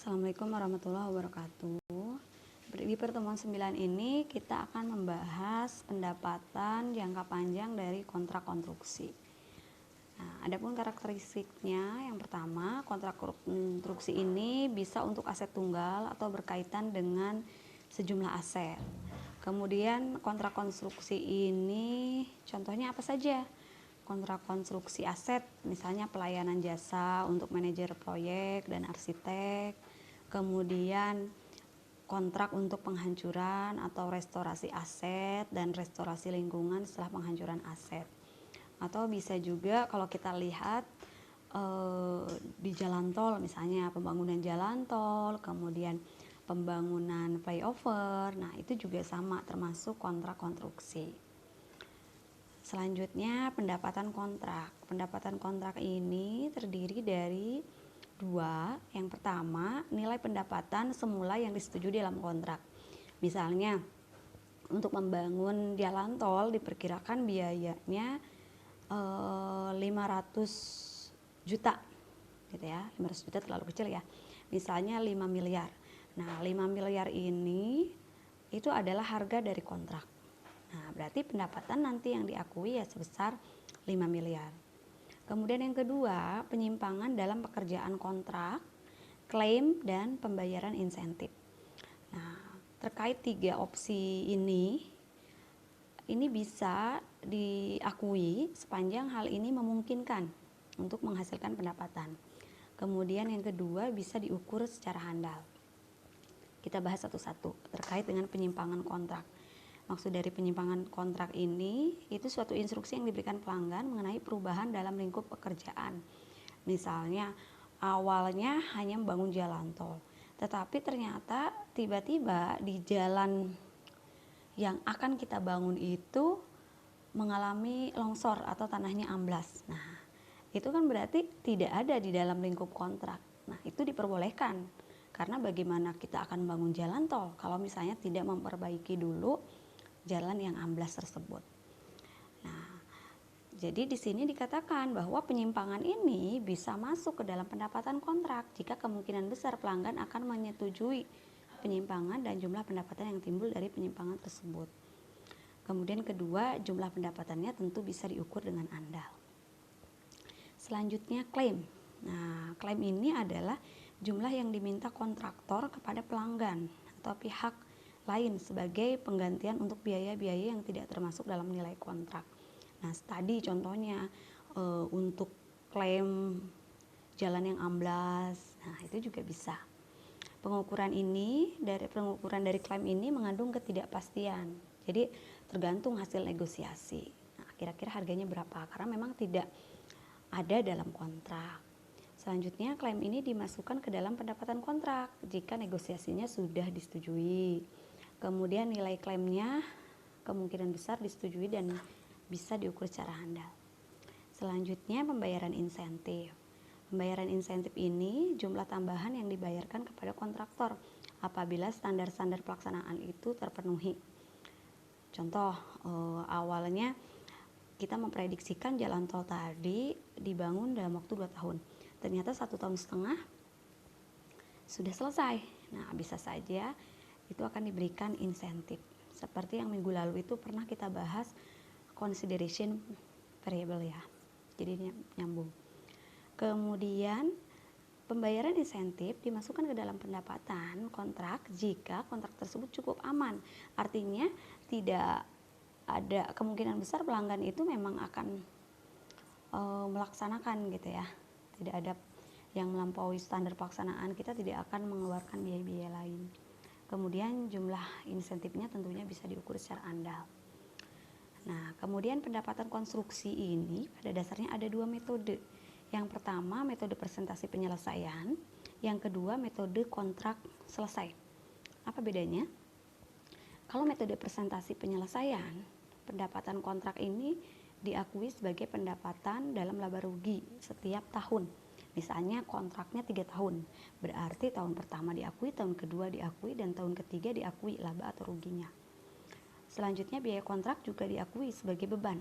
Assalamualaikum warahmatullahi wabarakatuh. Di pertemuan 9 ini kita akan membahas pendapatan jangka panjang dari kontrak konstruksi. Nah, adapun karakteristiknya, yang pertama, kontrak konstruksi ini bisa untuk aset tunggal atau berkaitan dengan sejumlah aset. Kemudian kontrak konstruksi ini contohnya apa saja? Kontrak konstruksi aset, misalnya pelayanan jasa untuk manajer proyek dan arsitek. Kemudian kontrak untuk penghancuran atau restorasi aset dan restorasi lingkungan setelah penghancuran aset. Atau bisa juga kalau kita lihat di jalan tol, misalnya pembangunan jalan tol, kemudian pembangunan flyover. Nah, itu juga sama, termasuk kontrak konstruksi. Selanjutnya, pendapatan kontrak. Pendapatan kontrak ini terdiri dari dua. Yang pertama, nilai pendapatan semula yang disetujui dalam kontrak. Misalnya, untuk membangun jalan tol diperkirakan biayanya 500 juta gitu ya. 500 juta terlalu kecil ya. Misalnya 5 miliar. Nah, 5 miliar ini itu adalah harga dari kontrak. Nah, berarti pendapatan nanti yang diakui ya sebesar 5 miliar. Kemudian yang kedua, penyimpangan dalam pekerjaan kontrak, klaim, dan pembayaran insentif. Nah, terkait tiga opsi ini bisa diakui sepanjang hal ini memungkinkan untuk menghasilkan pendapatan. Kemudian yang kedua, bisa diukur secara handal. Kita bahas satu-satu terkait dengan penyimpangan kontrak. Maksud dari penyimpangan kontrak ini, itu suatu instruksi yang diberikan pelanggan mengenai perubahan dalam lingkup pekerjaan. Misalnya, awalnya hanya membangun jalan tol, tetapi ternyata tiba-tiba di jalan yang akan kita bangun itu mengalami longsor atau tanahnya amblas. Nah, itu kan berarti tidak ada di dalam lingkup kontrak. Nah, itu diperbolehkan. Karena bagaimana kita akan membangun jalan tol kalau misalnya tidak memperbaiki dulu jalan yang amblas tersebut. Nah, jadi di sini dikatakan bahwa penyimpangan ini bisa masuk ke dalam pendapatan kontrak jika kemungkinan besar pelanggan akan menyetujui penyimpangan dan jumlah pendapatan yang timbul dari penyimpangan tersebut. Kemudian kedua, jumlah pendapatannya tentu bisa diukur dengan andal. Selanjutnya klaim. Nah, klaim ini adalah jumlah yang diminta kontraktor kepada pelanggan atau pihak lain sebagai penggantian untuk biaya-biaya yang tidak termasuk dalam nilai kontrak. Nah, tadi contohnya untuk klaim jalan yang amblas, nah itu juga bisa. Pengukuran dari klaim ini mengandung ketidakpastian. Jadi tergantung hasil negosiasi. Nah, kira-kira harganya berapa? Karena memang tidak ada dalam kontrak. Selanjutnya, klaim ini dimasukkan ke dalam pendapatan kontrak jika negosiasinya sudah disetujui. Kemudian nilai klaimnya kemungkinan besar disetujui dan bisa diukur secara handal. Selanjutnya, pembayaran insentif. Pembayaran insentif ini jumlah tambahan yang dibayarkan kepada kontraktor apabila standar-standar pelaksanaan itu terpenuhi. Contoh, awalnya kita memprediksikan jalan tol tadi dibangun dalam waktu 2 tahun. Ternyata 1,5 tahun sudah selesai. Nah, bisa saja itu akan diberikan insentif. Seperti yang minggu lalu itu pernah kita bahas consideration variable ya. Jadi nyambung. Kemudian pembayaran insentif dimasukkan ke dalam pendapatan kontrak jika kontrak tersebut cukup aman. Artinya tidak ada kemungkinan besar pelanggan itu memang akan melaksanakan gitu ya. Tidak ada yang melampaui standar pelaksanaan, kita tidak akan mengeluarkan biaya-biaya lain. Kemudian jumlah insentifnya tentunya bisa diukur secara andal. Nah, kemudian pendapatan konstruksi ini pada dasarnya ada 2 metode. Yang pertama, metode presentasi penyelesaian. Yang kedua, metode kontrak selesai. Apa bedanya? Kalau metode presentasi penyelesaian, pendapatan kontrak ini diakui sebagai pendapatan dalam laba rugi setiap tahun. Misalnya kontraknya 3 tahun, berarti tahun pertama diakui, tahun kedua diakui, dan tahun ketiga diakui laba atau ruginya. Selanjutnya biaya kontrak juga diakui sebagai beban.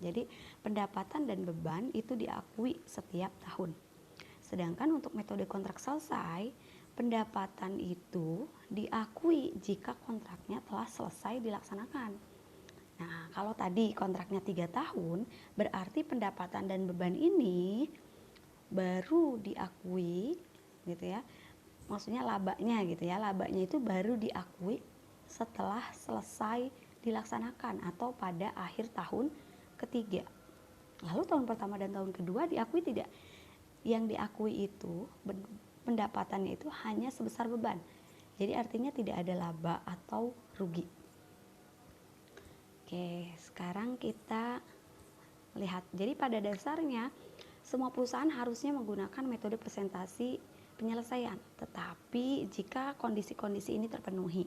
Jadi pendapatan dan beban itu diakui setiap tahun. Sedangkan untuk metode kontrak selesai, pendapatan itu diakui jika kontraknya telah selesai dilaksanakan. Nah, kalau tadi kontraknya 3 tahun, berarti pendapatan dan beban ini baru diakui gitu ya. Maksudnya labanya gitu ya. Labanya itu baru diakui setelah selesai dilaksanakan atau pada akhir tahun ketiga. Lalu tahun pertama dan tahun kedua diakui tidak? Yang diakui itu pendapatannya itu hanya sebesar beban. Jadi artinya tidak ada laba atau rugi. Oke, sekarang kita lihat. Jadi pada dasarnya semua perusahaan harusnya menggunakan metode presentasi penyelesaian. Tetapi jika kondisi-kondisi ini terpenuhi.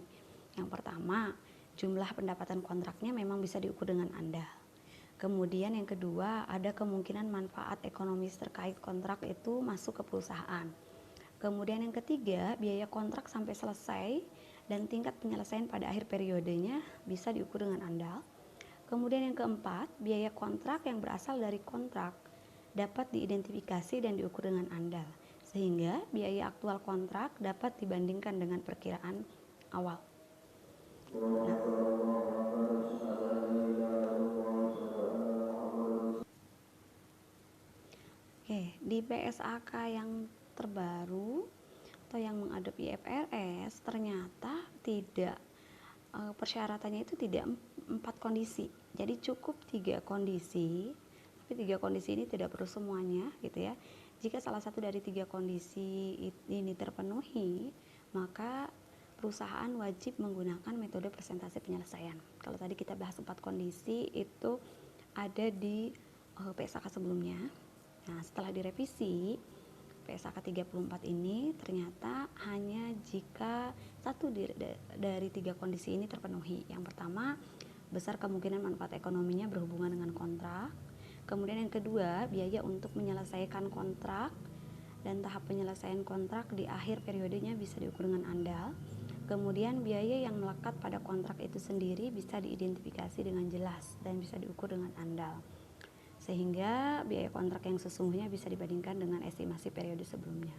Yang pertama, jumlah pendapatan kontraknya memang bisa diukur dengan andal. Kemudian yang kedua, ada kemungkinan manfaat ekonomis terkait kontrak itu masuk ke perusahaan. Kemudian yang ketiga, biaya kontrak sampai selesai dan tingkat penyelesaian pada akhir periodenya bisa diukur dengan andal. Kemudian yang keempat, biaya kontrak yang berasal dari kontrak dapat diidentifikasi dan diukur dengan andal. Sehingga biaya aktual kontrak dapat dibandingkan dengan perkiraan awal. Nah, oke, di PSAK yang terbaru atau yang mengadopsi IFRS ternyata tidak persyaratannya itu tidak 4 kondisi. Jadi cukup 3 kondisi. Tapi 3 kondisi ini tidak perlu semuanya gitu ya. Jika salah satu dari 3 kondisi ini terpenuhi, maka perusahaan wajib menggunakan metode presentasi penyelesaian. Kalau tadi kita bahas 4 kondisi itu ada di PSAK sebelumnya. Nah, setelah direvisi PSAK 34 ini ternyata hanya jika satu dari 3 kondisi ini terpenuhi. Yang pertama, besar kemungkinan manfaat ekonominya berhubungan dengan kontrak. Kemudian yang kedua, biaya untuk menyelesaikan kontrak dan tahap penyelesaian kontrak di akhir periodenya bisa diukur dengan andal. Kemudian biaya yang melekat pada kontrak itu sendiri bisa diidentifikasi dengan jelas dan bisa diukur dengan andal. Sehingga biaya kontrak yang sesungguhnya bisa dibandingkan dengan estimasi periode sebelumnya.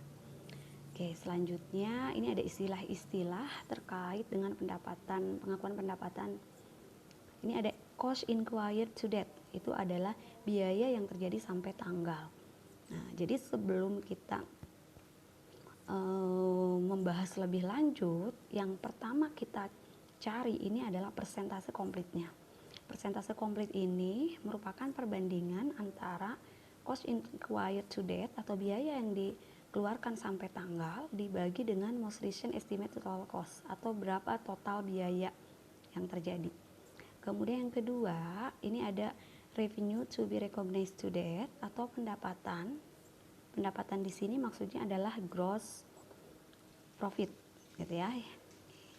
Oke, selanjutnya ini ada istilah-istilah terkait dengan pendapatan, pengakuan pendapatan. Ini ada cost incurred to date, itu adalah biaya yang terjadi sampai tanggal. Nah, jadi sebelum kita membahas lebih lanjut, yang pertama kita cari ini adalah persentase komplitnya. Persentase komplit ini merupakan perbandingan antara cost incurred to date atau biaya yang dikeluarkan sampai tanggal dibagi dengan most recent estimate total cost atau berapa total biaya yang terjadi. Kemudian yang kedua, ini ada revenue to be recognized to date atau pendapatan. Pendapatan di sini maksudnya adalah gross profit gitu ya.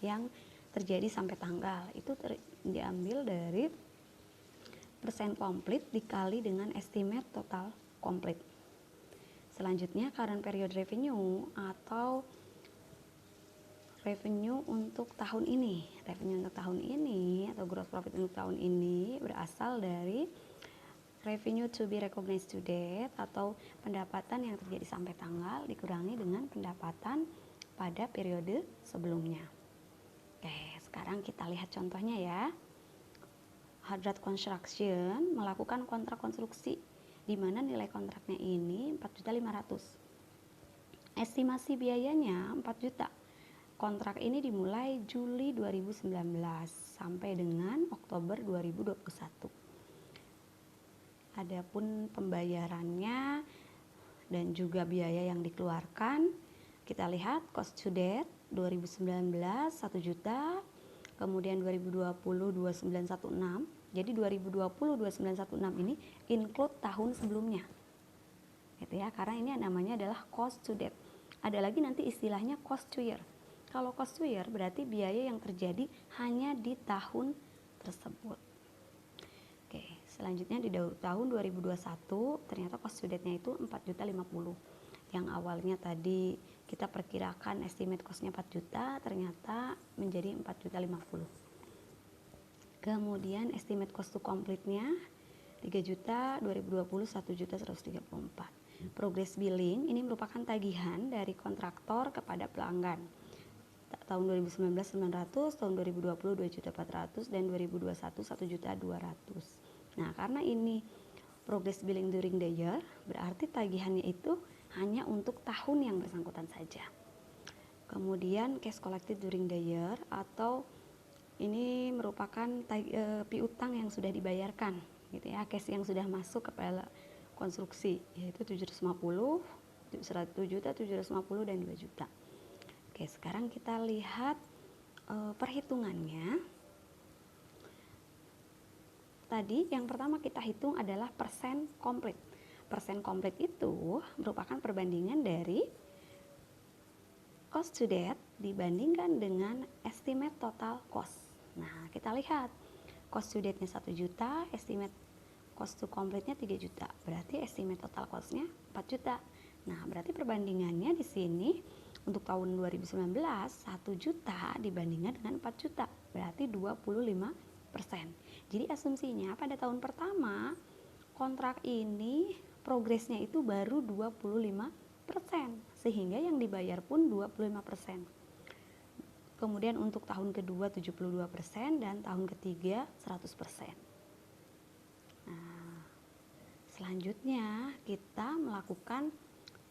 Yang terjadi sampai tanggal itu diambil dari persen komplit dikali dengan estimate total komplit. Selanjutnya current period revenue atau revenue untuk tahun ini. Revenue untuk tahun ini atau gross profit untuk tahun ini berasal dari revenue to be recognized to date atau pendapatan yang terjadi sampai tanggal dikurangi dengan pendapatan pada periode sebelumnya. Oke, sekarang kita lihat contohnya ya. Hadrat Construction melakukan kontrak konstruksi di mana nilai kontraknya ini 4.500.000. Estimasi biayanya 4 juta. Kontrak ini dimulai Juli 2019 sampai dengan Oktober 2021. Adapun pembayarannya dan juga biaya yang dikeluarkan, kita lihat cost to date 2019 1 juta, kemudian 2020 2916. Jadi 2020 2916 ini include tahun sebelumnya. Gitu ya, karena ini namanya adalah cost to date. Ada lagi nanti istilahnya cost to year. Kalau cost to year berarti biaya yang terjadi hanya di tahun tersebut. Oke, selanjutnya di tahun 2021 ternyata cost to date-nya itu 4.050.000. Yang awalnya tadi kita perkirakan estimate cost-nya 4 juta, ternyata menjadi 4.050.000. Kemudian estimate cost to complete-nya 3 juta, 2020 1.134.000. Progress billing ini merupakan tagihan dari kontraktor kepada pelanggan. Tahun 2019 900, tahun 2020 2.400.000 dan 2021 1.200.000. Nah, karena ini progress billing during the year, berarti tagihannya itu hanya untuk tahun yang bersangkutan saja. Kemudian cash collected during the year, atau ini merupakan piutang yang sudah dibayarkan gitu ya, cash yang sudah masuk kepada konstruksi, yaitu 750, 1 juta, 750 dan 2 juta. Oke, sekarang kita lihat perhitungannya. Tadi yang pertama kita hitung adalah persen komplit. Persen komplit itu merupakan perbandingan dari cost to debt dibandingkan dengan estimate total cost. Nah, kita lihat cost to debt-nya 1 juta, estimate cost to complete-nya 3 juta. Berarti estimate total cost-nya 4 juta. Nah, berarti perbandingannya di sini untuk tahun 2019 1 juta dibandingkan dengan 4 juta. Berarti 25%. Jadi asumsinya pada tahun pertama kontrak ini progresnya itu baru 25%, sehingga yang dibayar pun 25%. Kemudian untuk tahun kedua 72% dan tahun ketiga 100%. Nah, selanjutnya kita melakukan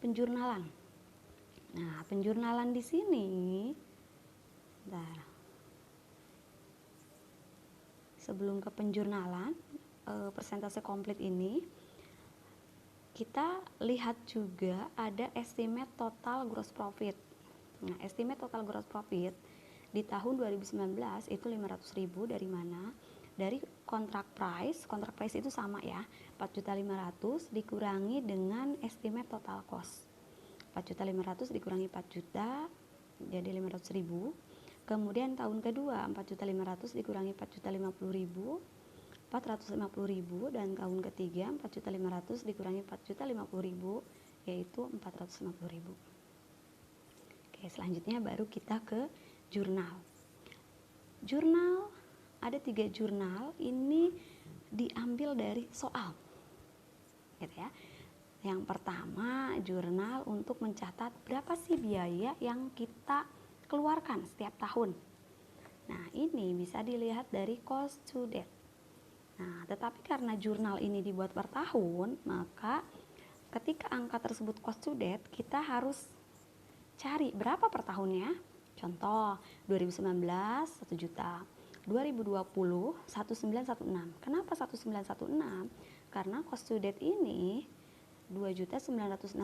penjurnalan. Nah, penjurnalan di sini, sebelum ke penjurnalan, persentase komplit ini, kita lihat juga ada estimate total gross profit. Nah, estimate total gross profit di tahun 2019 itu 500.000 dari mana? Dari kontrak price itu sama ya, 4.500.000 dikurangi dengan estimate total cost. 4.500.000 dikurangi 4 juta jadi 500.000. Kemudian tahun kedua 4.500.000 dikurangi 4.050.000, 450.000, dan tahun ketiga 4.500.000 dikurangi 4.050.000 yaitu 450.000. Oke, selanjutnya baru kita ke jurnal. Jurnal ada 3 jurnal, ini diambil dari soal, gitu ya. Yang pertama, jurnal untuk mencatat berapa sih biaya yang kita keluarkan setiap tahun. Nah, ini bisa dilihat dari cost to debt. Nah, tetapi karena jurnal ini dibuat per tahun, maka ketika angka tersebut cost to debt, kita harus cari berapa per tahunnya. Contoh, 2019 1 juta, 2020 1916. Kenapa 1916? Karena cost to debt ini 2.916,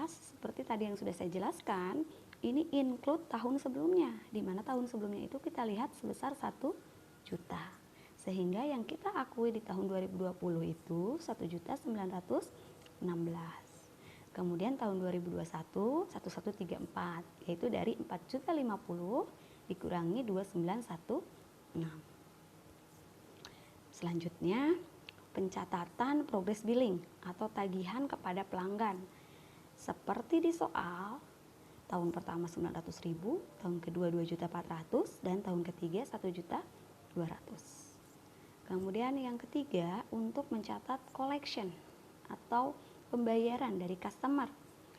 seperti tadi yang sudah saya jelaskan, ini include tahun sebelumnya, di mana tahun sebelumnya itu kita lihat sebesar 1 juta. Sehingga yang kita akui di tahun 2020 itu 1.916. Kemudian tahun 2021 1134, yaitu dari 4.050 dikurangi 2.916. Selanjutnya, pencatatan progress billing atau tagihan kepada pelanggan. Seperti di soal, tahun pertama 900.000, tahun kedua 2.400.000, dan tahun ketiga 1.200.000. Kemudian yang ketiga, untuk mencatat collection atau pembayaran dari customer.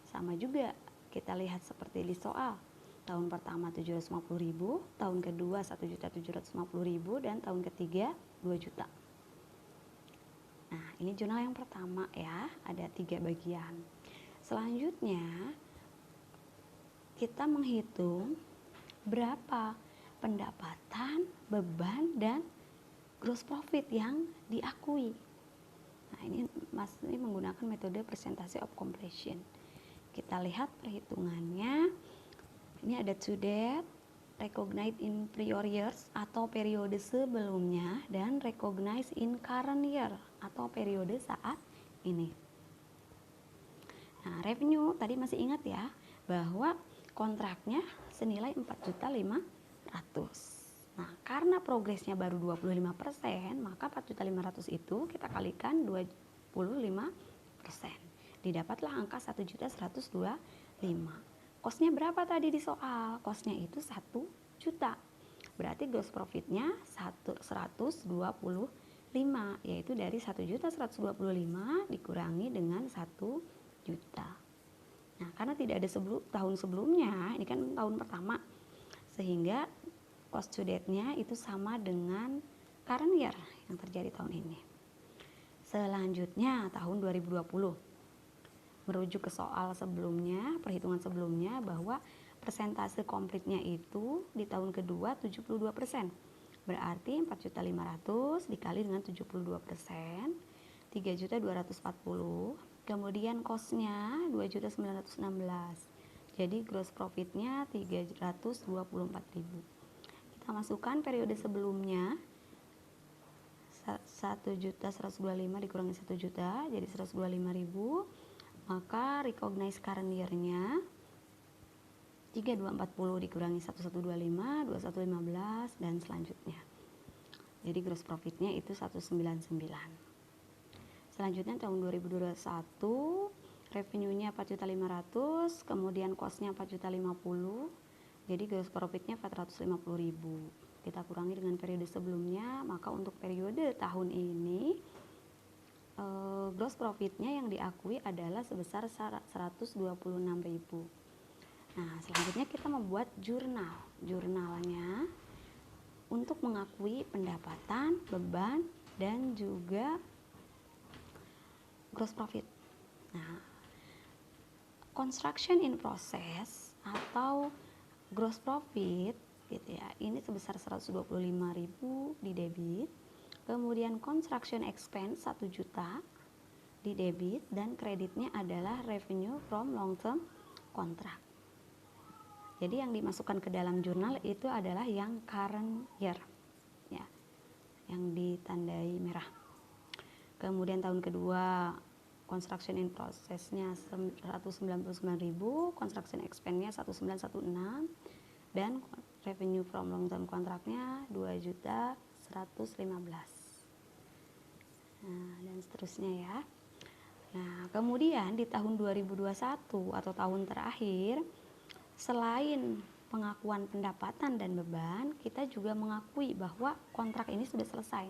Sama juga, kita lihat seperti di soal. Tahun pertama 750.000, tahun kedua 1.750.000, dan tahun ketiga 2 juta. Nah, ini jurnal yang pertama ya, ada 3 bagian. Selanjutnya, kita menghitung berapa pendapatan, beban, dan gross profit yang diakui. Nah, ini menggunakan metode percentage of completion. Kita lihat perhitungannya. Ini ada to date, recognized in prior years atau periode sebelumnya, dan recognized in current year atau periode saat ini. Nah, revenue tadi masih ingat ya, bahwa kontraknya senilai 4.500.000. Nah, karena progresnya baru 25%, maka 4.500.000 itu kita kalikan 25%. Didapatlah angka 1.125.000. Costnya berapa tadi di soal? Costnya itu 1 juta. Berarti gross profitnya 125, yaitu dari 1.125 dikurangi dengan 1 juta. Nah, karena tidak ada tahun sebelumnya, ini kan tahun pertama, sehingga cost to death-nya itu sama dengan current year yang terjadi tahun ini. Selanjutnya tahun 2020. Merujuk ke soal sebelumnya, perhitungan sebelumnya, bahwa persentase komplitnya itu di tahun kedua 72%. Berarti 4.500.000 dikali dengan 72%, 3.240.000. Kemudian cost-nya 2.916.000. Jadi gross profit-nya 324.000. Kita masukkan periode sebelumnya, 1.125.000 dikurangi 1 juta, jadi 125.000. Maka recognize current year-nya 3240 dikurangi 1125, 2115, dan selanjutnya. Jadi gross profit-nya itu 199. Selanjutnya tahun 2021, revenue-nya 4.500.000, kemudian cost-nya 4.050.000. Jadi gross profit-nya 450.000. Kita kurangi dengan periode sebelumnya, maka untuk periode tahun ini gross profit-nya yang diakui adalah sebesar 126.000. Nah, selanjutnya kita membuat jurnal. Jurnalnya untuk mengakui pendapatan, beban, dan juga gross profit. Nah, construction in process atau gross profit gitu ya, ini sebesar 125.000 di debit. Kemudian construction expense 1 juta di debit, dan kreditnya adalah revenue from long term contract. Jadi yang dimasukkan ke dalam jurnal itu adalah yang current year ya, yang ditandai merah. Kemudian tahun kedua construction in process-nya 199.000, construction expense-nya 1916, dan revenue from long term contract-nya 2.115.000. Nah, dan seterusnya ya. Nah, kemudian di tahun 2021 atau tahun terakhir, selain pengakuan pendapatan dan beban, kita juga mengakui bahwa kontrak ini sudah selesai.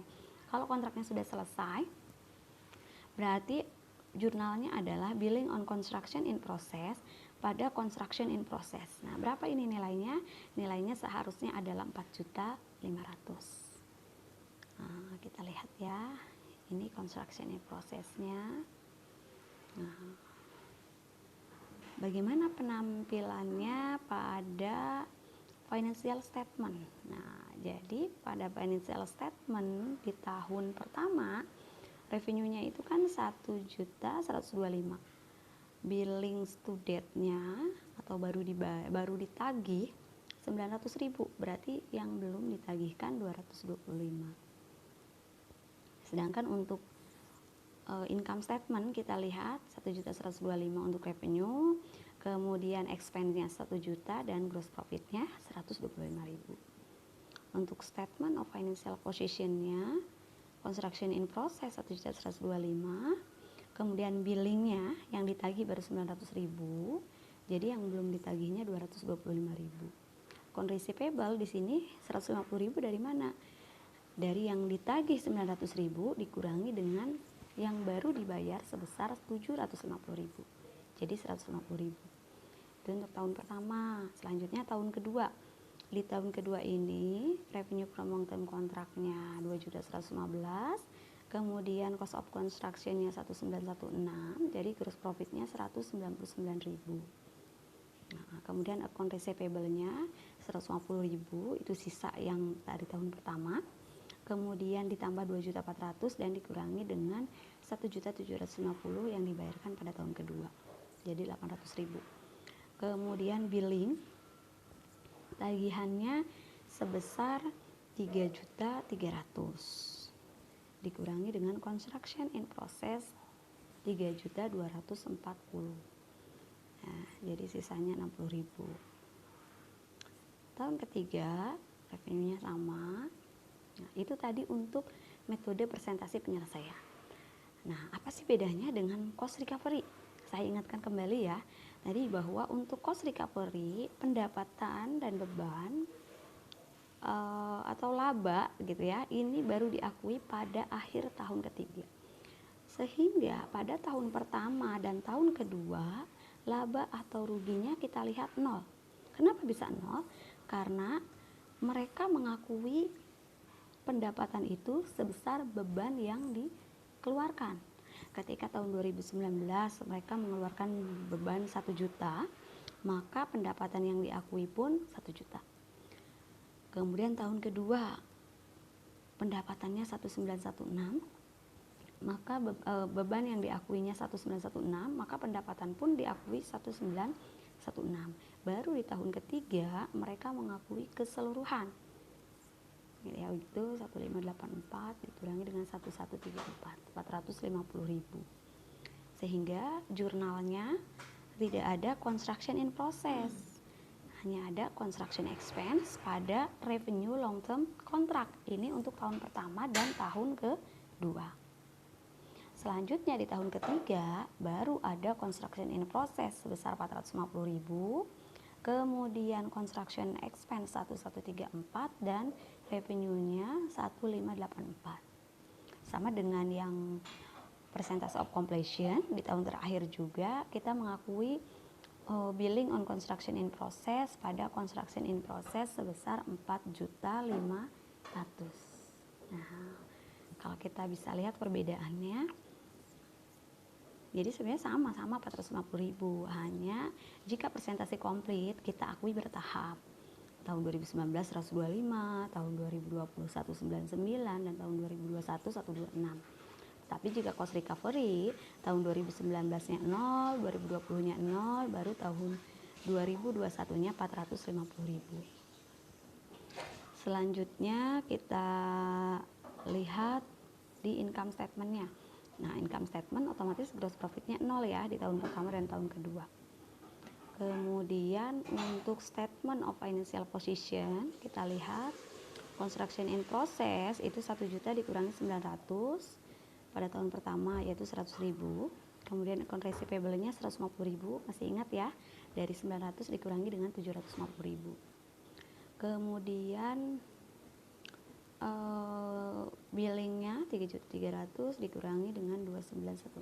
Kalau kontraknya sudah selesai, berarti jurnalnya adalah billing on construction in process pada construction in process. Nah, berapa ini nilainya? Nilainya seharusnya adalah 4.500.000. Nah, kita lihat ya. Ini construction in process-nya. Nah, bagaimana penampilannya pada financial statement? Nah, jadi pada financial statement di tahun pertama, revenue-nya itu kan 1.125.000. Billing to date-nya atau baru ditagih 900.000. Berarti yang belum ditagihkan 225. Sedangkan untuk income statement kita lihat 1.125.000 untuk revenue, kemudian expense-nya 1 juta, dan gross profit-nya 125.000. Untuk statement of financial position-nya construction in process 1.125.000, kemudian billing-nya yang ditagih baru 900.000, jadi yang belum ditagihnya 225.000. Account receivable di sini 150.000 dari mana? Dari yang ditagih 900.000 dikurangi dengan yang baru dibayar sebesar 750.000. Jadi 150.000. Itu untuk tahun pertama. Selanjutnya tahun kedua. Di tahun kedua ini revenue from long term kontraknya 2.115.000. Kemudian cost of construction-nya 1916. Jadi gross profit-nya 199.000. Nah, kemudian account receivable-nya 150.000, itu sisa yang dari tahun pertama. Kemudian ditambah 2.400.000 dan dikurangi dengan 1.750.000 yang dibayarkan pada tahun kedua. Jadi 800.000. Kemudian billing tagihannya sebesar 3.300.000 dikurangi dengan construction in process 3.240.000. Nah, jadi sisanya 60.000. Tahun ketiga revenue-nya sama. Nah, itu tadi untuk metode presentasi penyelesaian. Nah, apa sih bedanya dengan cost recovery? Saya ingatkan kembali ya, tadi bahwa untuk cost recovery, pendapatan dan beban atau laba gitu ya, ini baru diakui pada akhir tahun ketiga. Sehingga pada tahun pertama dan tahun kedua, laba atau ruginya kita lihat nol. Kenapa bisa nol? Karena mereka mengakui pendapatan itu sebesar beban yang dikeluarkan. Ketika tahun 2019 mereka mengeluarkan beban 1 juta, maka pendapatan yang diakui pun 1 juta. Kemudian tahun kedua pendapatannya 1916, maka beban yang diakuinya 1916, maka pendapatan pun diakui 1916. Baru di tahun ketiga mereka mengakui keseluruhan, yaitu 1584 dikurangi dengan 1134, 450.000. Sehingga jurnalnya tidak ada construction in process, hanya ada construction expense pada revenue long term contract. Ini untuk tahun pertama dan tahun kedua. Selanjutnya di tahun ketiga baru ada construction in process sebesar 450.000, kemudian construction expense 1134 dan revenue-nya 1584. Sama dengan yang percentage of completion di tahun terakhir juga kita mengakui billing on construction in process pada construction in process sebesar 4.500.000. Nah, kalau kita bisa lihat perbedaannya, jadi sebenarnya sama-sama 450.000, hanya jika persentase komplit kita akui bertahap. Tahun 2019 125, tahun 2020 199 dan tahun 2021 126. Tapi jika cost recovery tahun 2019-nya 0, 2020-nya 0, baru tahun 2021-nya 450.000. Selanjutnya kita lihat di income statement-nya. Nah, income statement otomatis gross profit-nya 0 ya di tahun pertama dan tahun kedua. Kemudian untuk statement of financial position kita lihat construction in process itu 1 juta dikurangi 900 pada tahun pertama, yaitu 100.000. Kemudian account receivable-nya 150.000, masih ingat ya, dari 900 dikurangi dengan 750.000. Kemudian billingnya 3.300 dikurangi dengan 2916.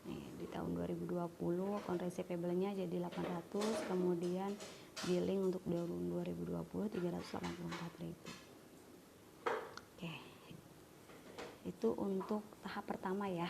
Nih, di tahun 2020 account receivable-nya jadi 800, kemudian billing untuk tahun 2020 384.000. Oke. Itu untuk tahap pertama ya.